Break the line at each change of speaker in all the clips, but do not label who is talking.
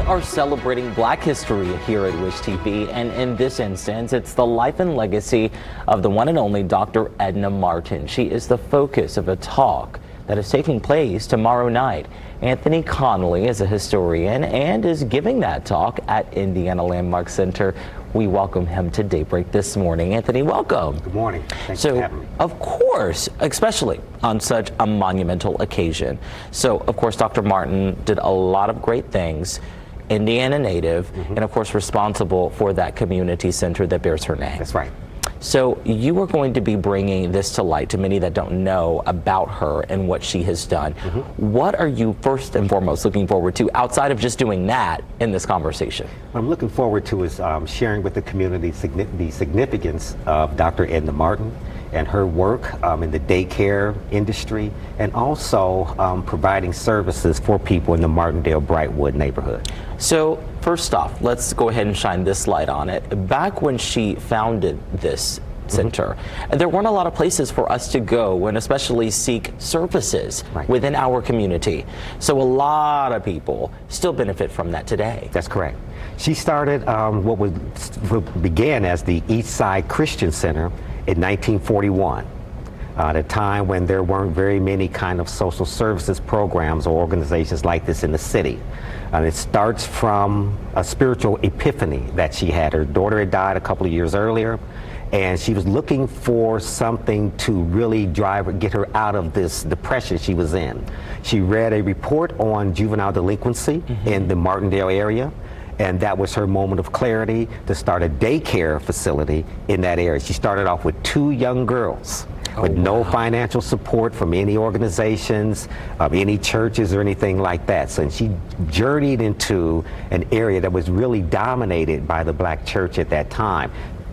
are celebrating Black history here at Wish TV, and in this instance, it's the life and legacy of the one and only Dr. Edna Martin. She is the focus of a talk that is taking place tomorrow night. Anthony Conley is a historian and is giving that talk at Indiana Landmark Center. We welcome him to Daybreak this morning. Anthony, welcome.
Good morning. Thanks for having me.
Of course, especially on such a monumental occasion. So, of course, Dr. Martin did a lot of great things. Indiana native, and of course responsible for that community center that bears her name.
That's right.
So you are going to be bringing this to light to many that don't know about her and what she has done. What are you first and foremost looking forward to outside of just doing that in this conversation?
What I'm looking forward to is sharing with the community the significance of Dr. Edna Martin and her work in the daycare industry, and also providing services for people in the Martindale-Brightwood neighborhood.
So first off, let's go ahead and shine this light on it. Back when she founded this center, there weren't a lot of places for us to go and especially seek services within our community. So a lot of people still benefit from that today.
That's correct. She started what began as the East Side Christian Center in 1941, at a time when there weren't very many kind of social services programs or organizations like this in the city. And it starts from a spiritual epiphany that she had. Her daughter had died a couple of years earlier, and she was looking for something to really drive her, get her out of this depression she was in. She read a report on juvenile delinquency in the Martindale area, and that was her moment of clarity to start a daycare facility in that area. She started off with 2 young girls with no financial support from any organizations, any churches or anything like that. So she journeyed into an area that was really dominated by the Black church at that time.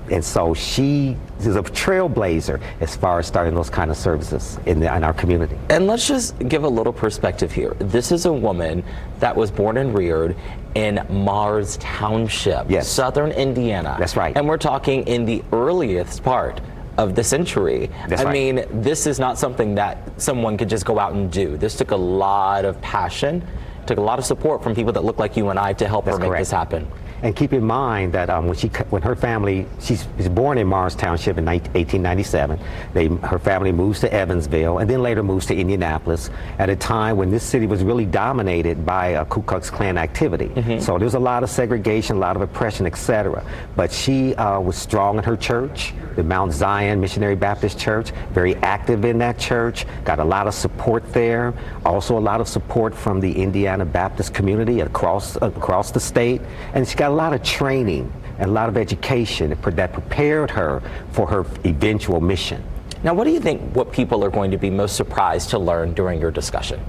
And so she is a trailblazer as far as starting those kind of services in our community.
And let's just give a little perspective here. This is a woman that was born and reared in Mars Township, southern Indiana.
That's right.
And we're talking in the earliest part of the century. I mean, this is not something that someone could just go out and do. This took a lot of passion, took a lot of support from people that look like you and I to help her make this happen.
And keep in mind that when her family, she was born in Mars Township in 1897. Her family moves to Evansville and then later moves to Indianapolis at a time when this city was really dominated by Ku Klux Klan activity. So there's a lot of segregation, a lot of oppression, etc. But she was strong in her church, the Mount Zion Missionary Baptist Church, very active in that church, got a lot of support there. Also a lot of support from the Indiana Baptist community across the state. And she got a lot of training and a lot of education that prepared her for her eventual mission.
Now, what do you think what people are going to be most surprised to learn during your discussion?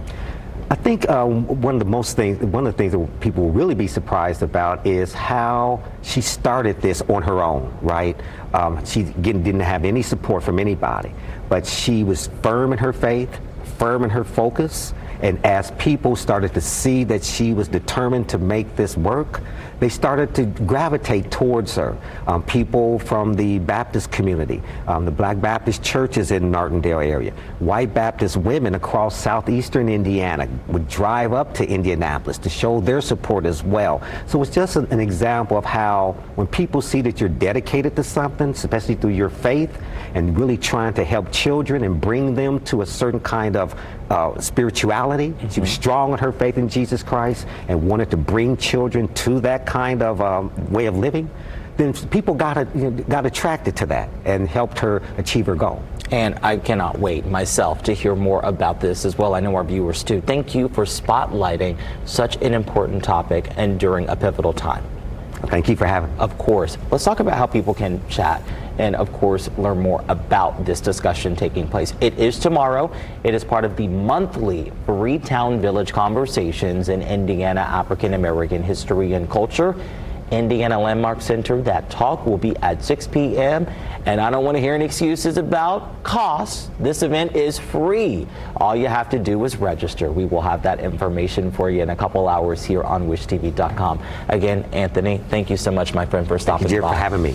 I think one of the things that people will really be surprised about is how she started this on her own, right? She didn't have any support from anybody, but she was firm in her faith, firm in her focus. And as people started to see that she was determined to make this work, they started to gravitate towards her. People from the Baptist community, the Black Baptist churches in Martindale area, white Baptist women across southeastern Indiana would drive up to Indianapolis to show their support as well. So it's just an example of how when people see that you're dedicated to something, especially through your faith, and really trying to help children and bring them to a certain kind of spirituality. She was strong in her faith in Jesus Christ and wanted to bring children to that kind of way of living. Then people got attracted to that and helped her achieve her goal.
And I cannot wait myself to hear more about this as well. I know our viewers too. Thank you for spotlighting such an important topic and during a pivotal time.
Thank you for having me.
Of course. Let's talk about how people can chat and, of course, learn more about this discussion taking place. It is tomorrow. It is part of the monthly Freetown Village Conversations in Indiana African American History and Culture. Indiana Landmark Center. That talk will be at 6 p.m. And I don't want to hear any excuses about costs. This event is free. All you have to do is register. We will have that information for you in a couple hours here on wishtv.com. Again, Anthony, thank you so much, my friend, for stopping by.
Thank you for having me.